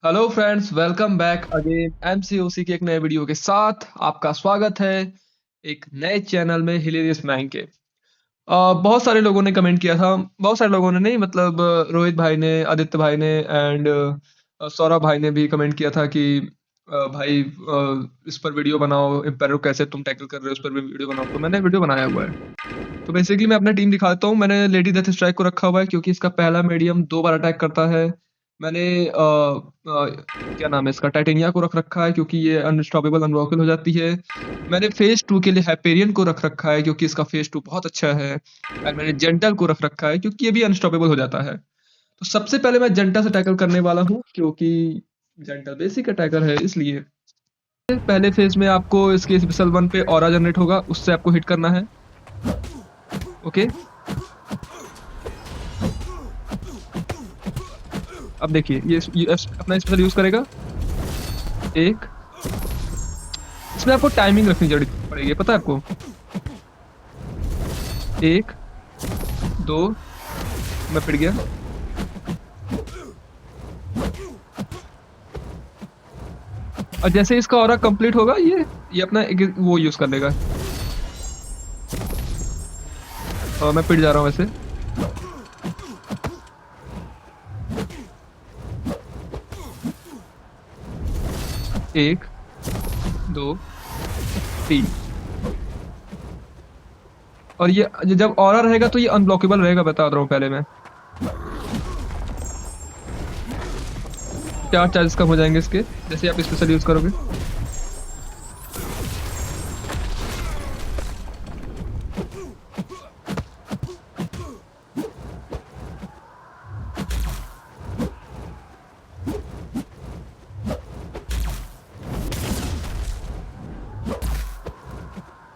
Hello friends, welcome back again MCOC के एक नए वीडियो के साथ आपका स्वागत है एक नए चैनल में हिलेरियस मैंग के। बहुत सारे लोगों ने कमेंट किया था। बहुत सारे लोगों ने नहीं, मतलब रोहित भाई ने, आदित्य भाई ने एंड सौरभ भाई ने भी कमेंट किया था कि भाई इस पर वीडियो बनाओ, एम्पायर कैसे तुम टैकल कर रहे हो, उस पर भी वीडियो बनाओ। तो मैंने वीडियो बनाया हुआ है। तो बेसिकली मैं अपना टीम दिखाता हूँ। मैंने लेडी डेथ स्ट्राइक को रखा हुआ है क्योंकि इसका पहला मीडियम 2 बार अटैक करता है। मैंने क्या नाम है इसका, टाइटेनिया को रख रखा है क्योंकि ये अनस्टॉपेबल अनब्लॉकेबल हो जाती है। मैंने फेज 2 के लिए हाइपेरियन को रख रखा है क्योंकि इसका फेज 2 बहुत अच्छा है। एंड मैंने जेंटल को रख रखा है क्योंकि ये भी अनस्टॉपेबल हो जाता है। तो सबसे पहले मैं जेंटल से टैकल करने वाला हूँ क्योंकि जेंटल बेसिक अटैकर है, इसलिए पहले फेज में आपको इसके स्पेशल 1 पे ऑरा जनरेट होगा, उससे आपको हिट करना है। ओके, अब देखिए ये अपना स्पेशल यूज करेगा। एक, इसमें आपको टाइमिंग रखनी पड़ेगी, पता है आपको। एक, दो, मैं पिट गया। और जैसे इसका ऑरा कंप्लीट होगा, ये अपना वो यूज कर लेगा। और मैं पिट जा रहा हूँ वैसे। एक, दो, तीन। और ये जब ऑरा रहेगा तो ये अनब्लॉकेबल रहेगा, बता रहा हूँ पहले मैं। 4 चार्जेस कम हो जाएंगे इसके जैसे आप स्पेशल यूज करोगे।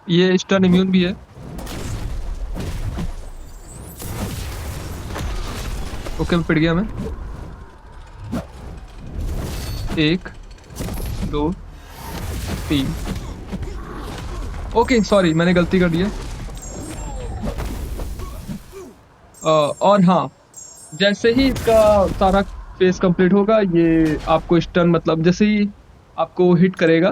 ये स्टन इम्यून भी है। ओके, मैं पिट गया मैं। एक, दो, तीन। ओके सॉरी, मैंने गलती कर दी है। और हाँ, जैसे ही इसका सारा फेस कंप्लीट होगा, ये आपको स्टन, मतलब जैसे ही आपको हिट करेगा,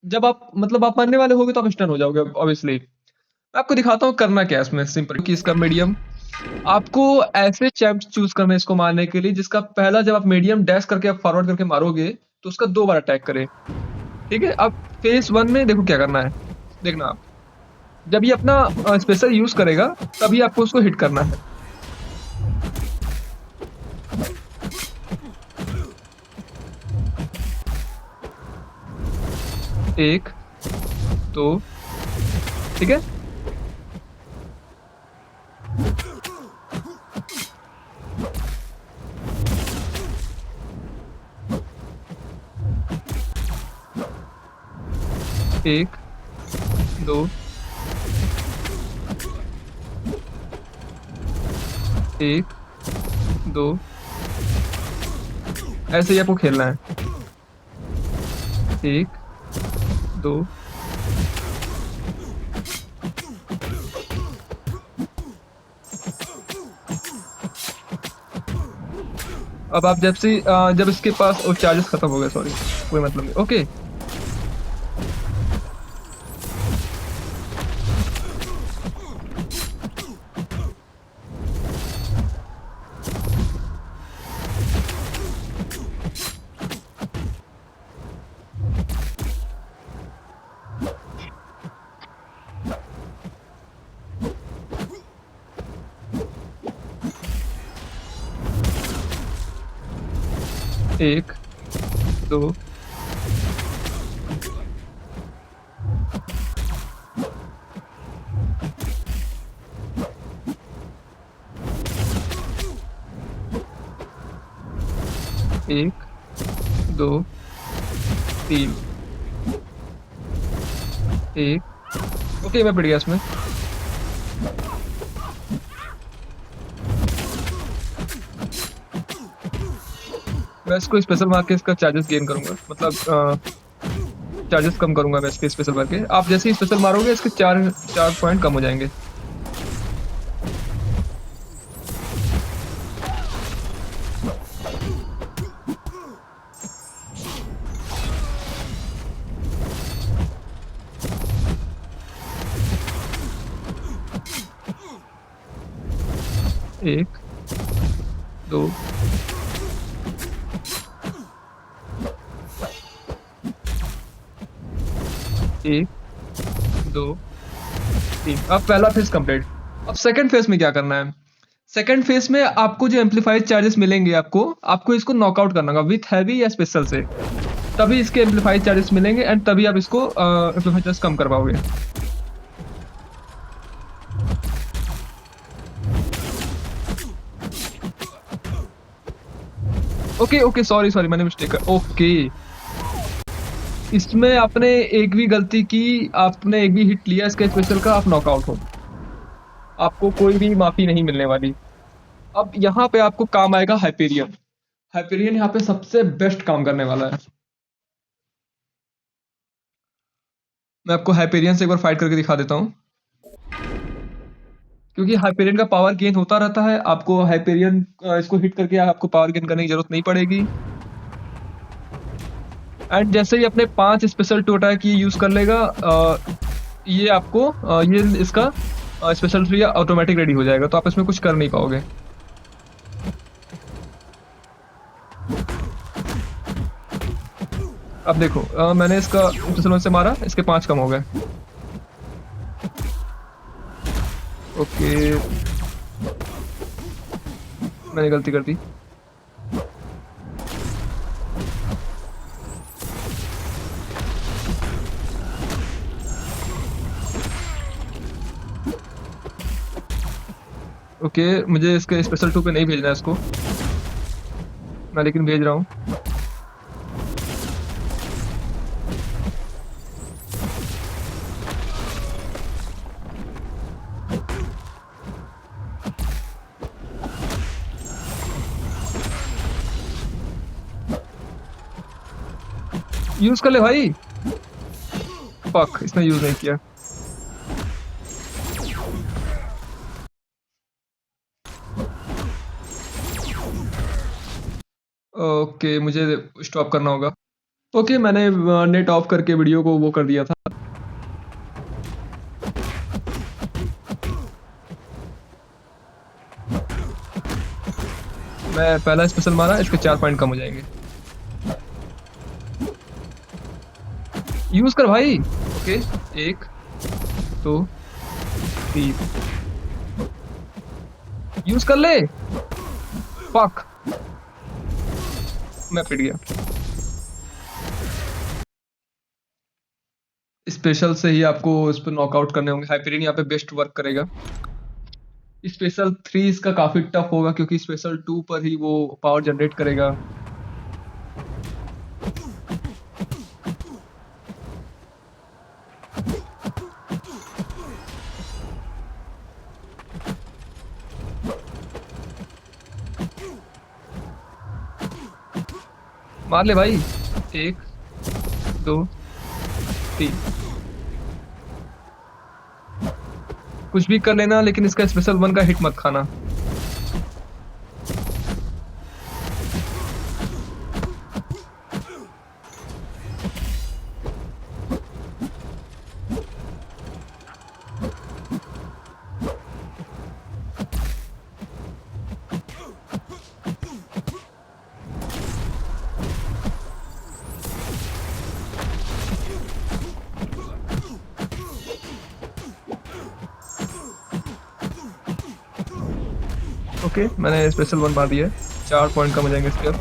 जब आप मारने वाले होगे तो आप स्टन हो जाओगे ऑब्वियसली। मैं आपको दिखाता हूँ करना क्या है इसमें। सिंपल कि इसका मीडियम, आपको ऐसे चैंप्स चूज करना है इसको मारने के लिए जिसका पहला, जब आप मीडियम डैश करके आप फॉरवर्ड करके मारोगे तो उसका 2 बार अटैक करे। ठीक है, अब फेस 1 में देखो क्या करना है। देखना आप, जब ये अपना स्पेशल यूज करेगा तभी आपको उसको हिट करना है। एक, दो, ठीक है। एक, दो, एक, दो, ऐसे ही आपको खेलना है। एक, दो, अब आप जब इसके पास चार्जेस खत्म हो गए, सॉरी, कोई मतलब नहीं। ओके, एक, दो, एक, दो, तीन, एक। ओके, मैं पिट गया इसमें। मैं इसको स्पेशल मार के इसका चार्जेस गेन करूंगा, मतलब चार्जेस कम करूंगा मैं इसके स्पेशल मार के। आप जैसे ही स्पेशल मारोगे इसके 4 पॉइंट कम हो जाएंगे। 2 1 2 3। अब पहला फेज कंप्लीट। अब सेकंड फेज में क्या करना है? सेकंड फेज में आपको जो एम्पलीफाइड चार्जेस मिलेंगे, आपको इसको नॉकआउट करना होगा विथ हैवी या स्पेशल से, तभी इसके एम्पलीफाइड चार्जेस मिलेंगे एंड तभी आप इसको एम्पलीफाइड चार्जेस कम कर पाओगे। ओके ओके, सॉरी मैंने मिस्टेक कर। ओके, इसमें आपने एक भी गलती की, आपने एक भी हिट लिया इसके स्पेशल का, आप नॉकआउट हो, आपको कोई भी माफी नहीं मिलने वाली। अब यहाँ पे आपको काम आएगा हाइपेरियन। हाइपेरियन यहाँ पे सबसे बेस्ट काम करने वाला है। मैं आपको हाइपेरियन से एक बार फाइट करके दिखा देता हूँ, क्योंकि हाइपेरियन का पावर गेन होता रहता है। आपको हाइपेरियन इसको हिट करके आपको पावर गेन करने की जरूरत नहीं पड़ेगी। एंड जैसे ही अपने 5 स्पेशल टू अटैक ये यूज कर लेगा, ये आपको ये इसका स्पेशल 3 ऑटोमेटिक रेडी हो जाएगा, तो आप इसमें कुछ कर नहीं पाओगे। अब देखो, मैंने इसका स्पेशल 1 से मारा, इसके 5 कम हो गए। ओके, मैंने गलती कर दी। ओके, मुझे इसके स्पेशल 2 पे नहीं भेजना है इसको, मैं लेकिन भेज रहा हूँ। यूज कर ले भाई। फक, इसने यूज नहीं किया। ओके, मुझे स्टॉप करना होगा। ओके, मैंने नेट ऑफ करके वीडियो को वो कर दिया था। मैं पहला स्पेशल मारा, इसके 4 पॉइंट कम हो जाएंगे। यूज कर भाई। ओके, 1 2 3, यूज कर ले। फक, मैं पिट गया। स्पेशल से ही आपको इस पर नॉकआउट करने होंगे। हाइपेरियन यहाँ पे बेस्ट वर्क करेगा। स्पेशल 3 इसका काफी टफ होगा, क्योंकि स्पेशल 2 पर ही वो पावर जनरेट करेगा। मार ले भाई। 1 2 3, कुछ भी कर लेना, लेकिन इसका स्पेशल 1 का हिट मत खाना। ओके, मैंने स्पेशल 1 मार दिया है, 4 पॉइंट कम हो जाएंगे इसके। अब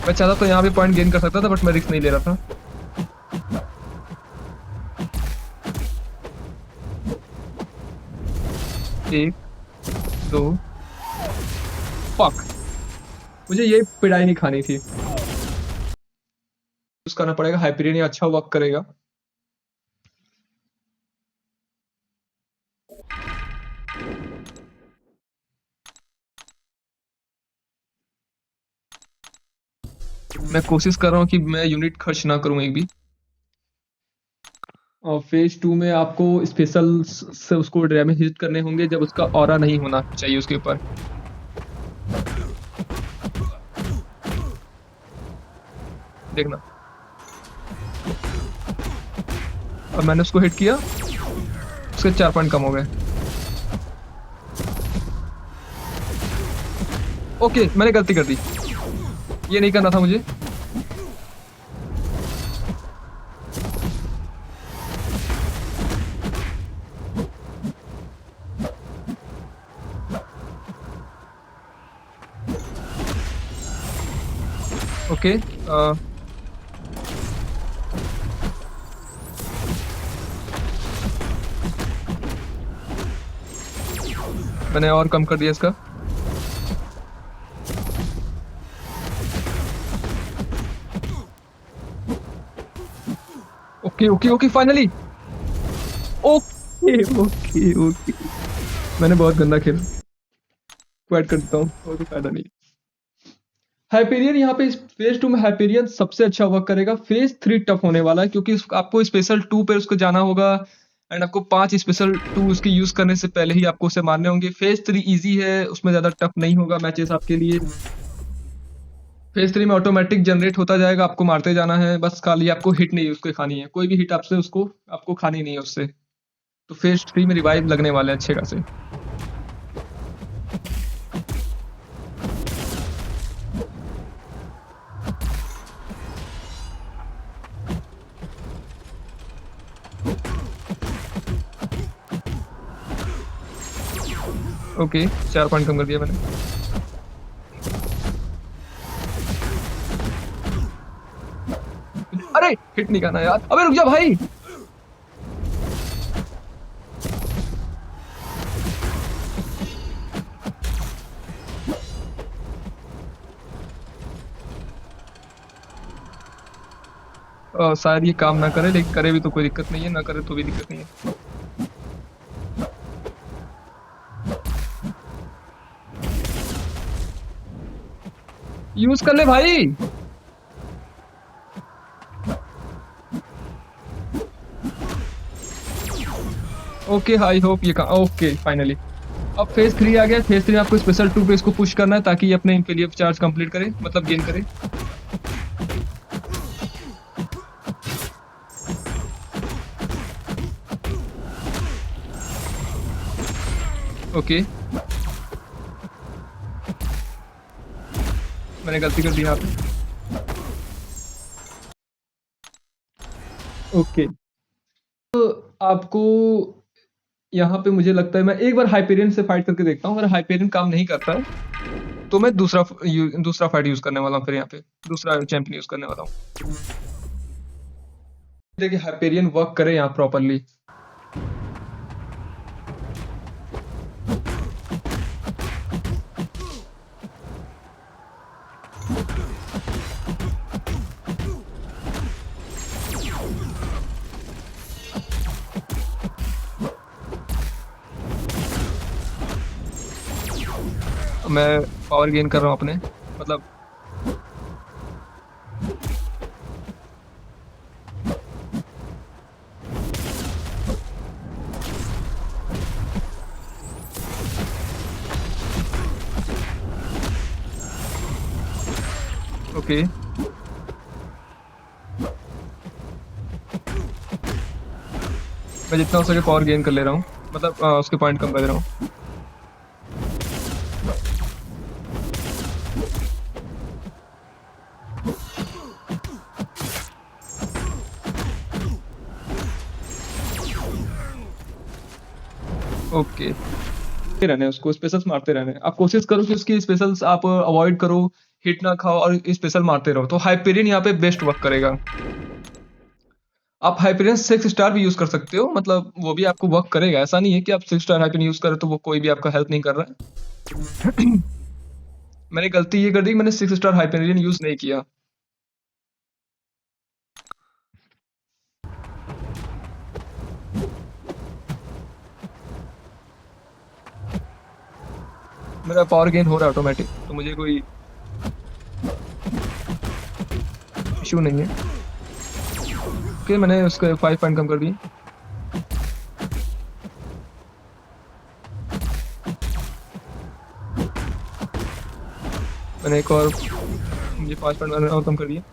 मैं चाहता तो यहाँ भी पॉइंट गेन कर सकता था, बट मैं रिस्क नहीं ले रहा था। एक 2, फक, मुझे ये पिटाई नहीं खानी थी। यूज करना पड़ेगा। हाइपेरियन ये अच्छा वर्क करेगा। मैं कोशिश कर रहा हूँ कि मैं यूनिट खर्च ना करूँ एक भी। और फेज 2 में आपको स्पेशल से उसको डैमेज हिट करने होंगे, जब उसका ऑरा नहीं होना चाहिए उसके ऊपर। देखना, अब मैंने उसको हिट किया, उसके उसके 4 पॉइंट कम हो गए। ओके, मैंने गलती कर दी, ये नहीं करना था मुझे। ओके, मैंने और कम कर दिया इसका। Okay okay okay, finally. Okay okay okay, मैंने बहुत गंदा खेला, क्विट कर देता हूँ, कोई फायदा नहीं। हाइपेरियन यहाँ पे फेज 2 में हाइपेरियन सबसे अच्छा वर्क करेगा। फेज 3 टफ होने वाला है क्योंकि आपको स्पेशल 2 पे उसको जाना होगा एंड आपको 5 स्पेशल 2 उसके यूज करने से पहले ही आपको उसे मारने होंगे। फेज 3 इजी है, उसमें ज्यादा टफ नहीं होगा मैचेस आपके लिए। फेज 3 में ऑटोमेटिक जनरेट होता जाएगा, आपको मारते जाना है, बस खाली आपको हिट नहीं उसको खानी है, कोई भी हिट आपसे उसको आपको खानी नहीं है उससे। तो फेज 3 में रिवाइव लगने वाले हैं अच्छे खासे। ओके, 4 पॉइंट कम कर दिया मैंने। अरे हिट नहीं करना यार, अबे रुक जा भाई। शायद ये काम ना करे, लेकिन करे भी तो कोई दिक्कत नहीं है, ना करे तो भी दिक्कत नहीं है। यूज कर ले भाई। ओके, आई होप ये काम। ओके फाइनली अब फेज 3 आ गया। फेज 3 में आपको स्पेशल 2 पे इसको पुश करना है ताकि ये अपने इम्पेलियम चार्ज कंप्लीट करे, मतलब गेन करे। ओके, मैंने गलती कर दी यहाँ पे। ओके, तो आपको यहाँ पे मुझे लगता है मैं एक बार हाइपेरियन से फाइट करके देखता हूँ। अगर हाइपेरियन काम नहीं करता है तो मैं दूसरा फाइट यूज करने वाला हूँ, फिर यहाँ पे दूसरा चैंपियन यूज करने वाला हूँ। देखिए हाइपेरियन वर्क करे यहाँ प्रॉपरली। मैं पावर गेन कर रहा हूँ अपने, मतलब ओके। मैं जितना हो सके पावर गेन कर ले रहा हूँ, मतलब उसके पॉइंट कम कर दे रहा हूँ। ओके, रहने उसको स्पेशल्स मारते रहने। आप कोशिश करो कि उसकी स्पेशल्स आप अवॉइड करो, हिट ना खाओ और स्पेशल मारते रहो, तो हाइपेरियन यहाँ पे बेस्ट वर्क करेगा। आप हाइपेरियन 6 स्टार भी यूज कर सकते हो, मतलब वो भी आपको वर्क करेगा। ऐसा नहीं है कि आप 6 स्टार हाइपेरियन यूज करें तो वो कोई भी आपका हेल्प नहीं कर रहा है। मैंने गलती ये कर दी, मैंने 6 स्टार हाइपेरियन यूज नहीं किया। मेरा पावर गेन हो रहा है ऑटोमेटिक, तो मुझे कोई इशू नहीं है। ओके, मैंने उसके 5 पॉइंट कम कर दिए। मैंने एक और मुझे 5 पॉइंट और कम कर दिए।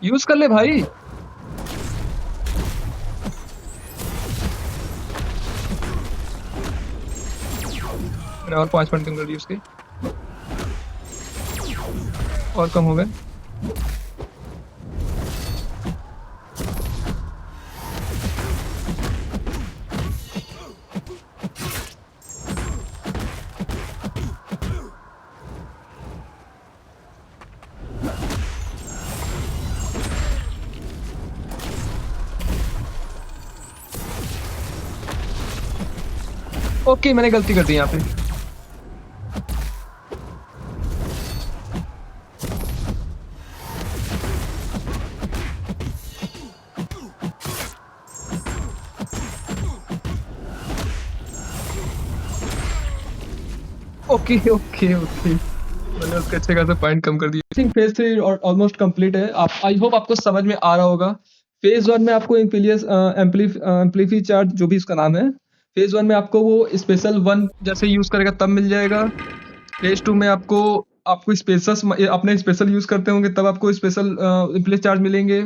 यूज कर ले भाई। मैंने और 5 पॉइंट कम कर दिए उसके, और कम हो गए। ओके, मैंने गलती कर दी यहाँ पे। Okay, okay, okay. मैंने उसके अच्छे खासे पॉइंट कम कर दिए। I think phase 3 almost complete है। आप आई होप आपको समझ में आ रहा होगा। फेज़ 1 में आपको इम्पीलियस एम्पलीफी चार्ज जो भी उसका नाम है, फेज़ 1 में आपको वो स्पेशल 1 जैसे यूज़ करेगा तब मिल जाएगा। फेज़ 2 में आपको आपको अपने स्पेशल यूज़ करते होंगे तब आपको स्पेशल इम्पीलियस चार्ज मिलेंगे।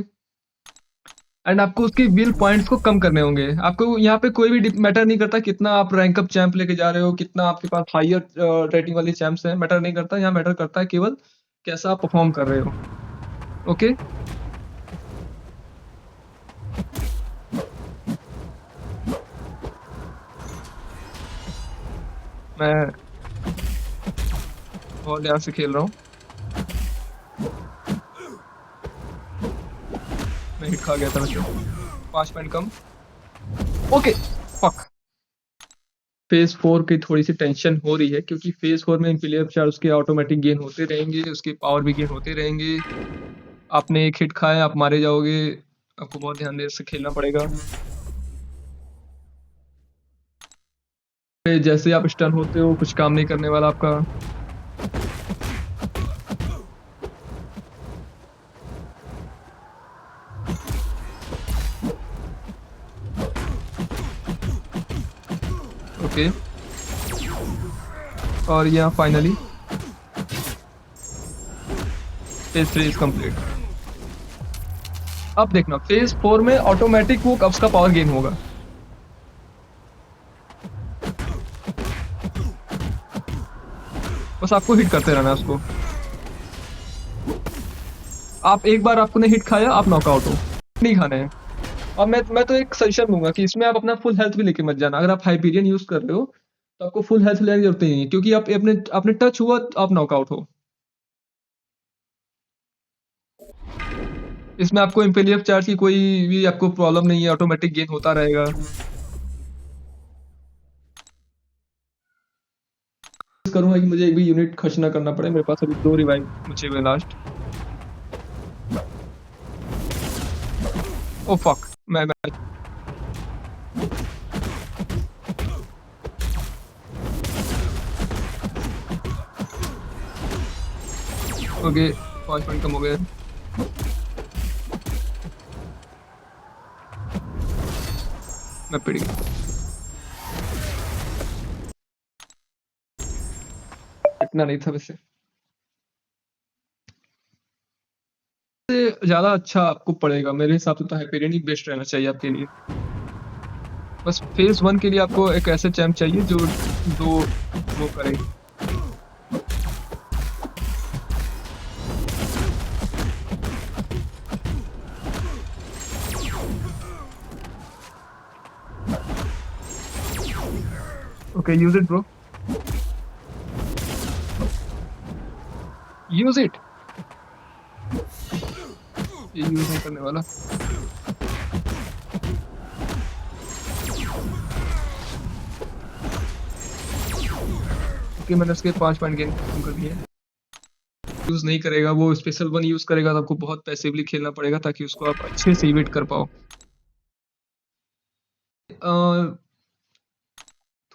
एंड आपको उसके व्हील पॉइंट्स को कम करने होंगे। आपको यहाँ पे कोई भी मैटर नहीं करता कितना आप रैंक अप चैंप लेके जा रहे हो, कितना आपके पास हायर रेटिंग वाली चैंप्स हैं, मैटर नहीं करता। यहाँ मैटर करता है केवल कैसा आप परफॉर्म कर रहे हो। ओके, मैं बहुत ध्यान से खेल रहा हूँ। मैं हिट खा गया था वैसे। 5 पॉइंट कम। Okay, fuck. फेज 4 की थोड़ी सी टेंशन हो रही है क्योंकि फेज 4 में इम्पीलियर चार्ज उसके ऑटोमेटिक गेन होते रहेंगे, उसके पावर भी गेन होते रहेंगे। आपने एक हिट खाया, आप मारे जाओगे। आपको बहुत ध्यान से खेलना पड़ेगा। जैसे आप स्टन होते हो कुछ काम नहीं करने वाला आपका। ओके, और यहाँ फाइनली फेज 3 इज कंप्लीट। अब देखना फेज 4 में ऑटोमेटिक वो कब्स का पावर गेन होगा। बस आपको हिट करते रहना है उसको। आप एक बार आपने हिट खाया, आप नॉकआउट हो। नहीं खाने हैं। और मैं तो एक सजेशन दूंगा कि इसमें आप अपना फुल हेल्थ भी लेके मत जाना। अगर आप हाइपीरियन यूज कर रहे हो तो आपको फुल हेल्थ लेने की जरूरत नहीं है, क्योंकि आप अपने आपने टच हुआ तो आप नॉकआउट हो। इसमें आपको इम्पेलियफ चार्ज की कोई भी आपको प्रॉब्लम नहीं है, ऑटोमेटिक गेन होता रहेगा। करूंगा कि मुझे एक भी यूनिट खर्च ना करना पड़े। मेरे पास अभी 2 रिवाइव बचे हुए लास्ट। ओ फक, मैं ओके, 5 पॉइंट कम हो गए। मैं पिट गया। इतना नहीं था वैसे। से ज़्यादा अच्छा आपको पड़ेगा मेरे हिसाब से तो हाइपेरियन ही बेस्ट रहना चाहिए आपके लिए। बस फेज़ 1 के लिए आपको एक ऐसे चैंप चाहिए जो वो करे। Okay, use it bro. Use it. ये यूज़ नहीं करने वाला। ओके, मैंने उसके 5 पॉइंट गेन कम कर दिए। यूज़ नहीं करेगा, वो स्पेशल 1 यूज़ करेगा तो आपको बहुत पैसिवली खेलना पड़ेगा ताकि उसको आप अच्छे से इवेट कर पाओ।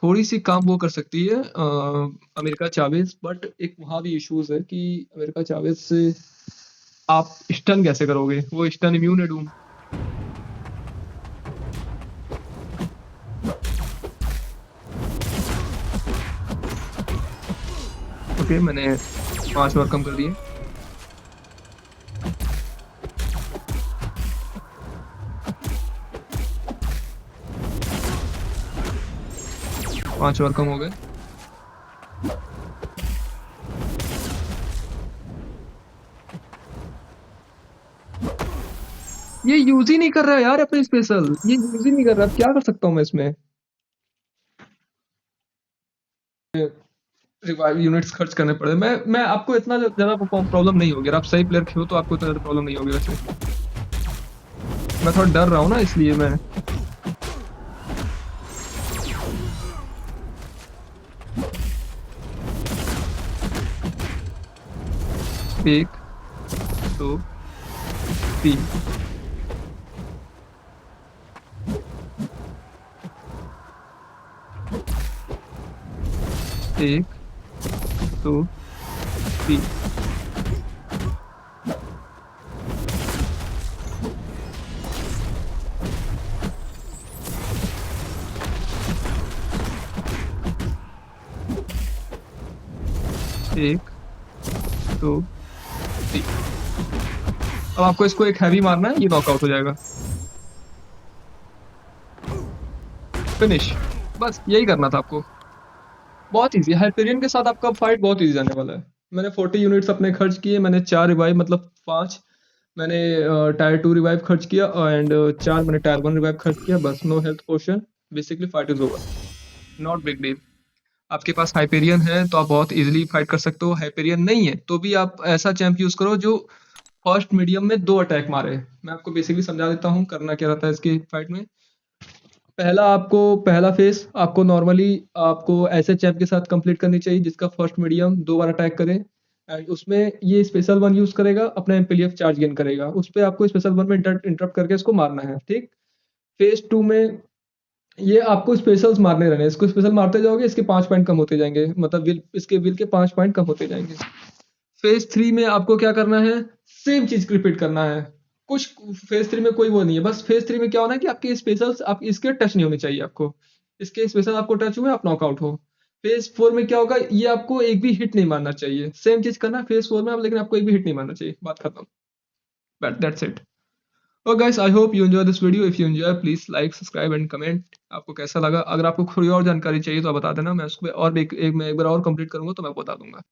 थोड़ी सी काम वो कर सकती है अमेरिका चावेज़, बट एक वहाँ भी इश्यूज़ है कि अमेरिका चावेज़ से आप स्टन कैसे करोगे? वो स्टन इम्यून है डूम। ओके, मैंने 5 बार कम कर दिए। पाँच और कम हो गए। ये यूज ही नहीं कर रहा है यार अपने स्पेशल, ये यूज ही नहीं कर रहा। अब क्या कर सकता हूँ मैं इसमें? रिवाइव यूनिट्स खर्च करने पड़े। मैं आपको इतना ज्यादा प्रॉब्लम नहीं होगी, अगर आप सही प्लेयर हो तो आपको इतना ज्यादा प्रॉब्लम नहीं होगी। वैसे मैं थोड़ा डर रहा हूँ ना, इसलिए मैं एक दो तीन एक दो तीन एक दो तीन। अब आपको इसको एक हैवी मारना है, ये नॉकआउट हो जाएगा। फिनिश। बस यही करना था आपको। बहुत इजी। हाइपेरियन के साथ आपका फाइट बहुत इजी जाने वाला है। मैंने 40 यूनिट्स अपने खर्च किए, मैंने 4 रिवाइव मतलब 5 मैंने टायर 2 रिवाइव खर्च किया एंड 4 मैंने टायर 1 रिवाइव खर्च किया। बस no health potion, basically fight is over. Not big deal. आपके पास हाइपेरियन है तो आप बहुत इजीली फाइट कर सकते हो। हाइपेरियन नहीं है तो भी आप ऐसा चैंप यूज करो जो फर्स्ट मीडियम में 2 अटैक मारे। मैं आपको बेसिकली समझा देता हूँ करना क्या रहता है इसकी फाइट में। पहला फेस आपको नॉर्मली आपको ऐसे चैंप के साथ कंप्लीट करनी चाहिए जिसका फर्स्ट मीडियम 2 बार अटैक करे एंड उसमें ये स्पेशल वन यूज करेगा, अपना एमपीएफ चार्ज गेन करेगा। उस पे आपको स्पेशल वन में इंटरप्ट करके इसको मारना है, ठीक। फेज 2 में ये आपको स्पेशल्स मारने रहने हैं। इसको स्पेशल मारते जाओगे, इसके 5 पॉइंट कम होते जाएंगे, मतलब इसके विल के 5 पॉइंट कम होते जाएंगे। फेज 3 में आपको क्या करना है, सेम चीज रिपीट करना है। कुछ फेज 3 में कोई वो नहीं है। बस फेज 3 में क्या होना है कि आपके स्पेशल्स आप इसके टच नहीं होने चाहिए आपको। इसके स्पेशल आपको टच हुए आप नॉकआउट हो। फेज 4 में क्या होगा, ये आपको एक भी हिट नहीं मारना चाहिए। सेम चीज करना फेज 4 में, लेकिन आपको एक भी हिट नहीं मारना चाहिए। बात खत्म। But that's it. Oh guys, I hope you enjoy this video. If you enjoy, please like, subscribe and comment. आपको कैसा लगा? अगर आपको थोड़ी और जानकारी चाहिए तो आप बता देना, मैं उसको और भी एक बार और कंप्लीट करूंगा तो मैं आपको बता दूंगा।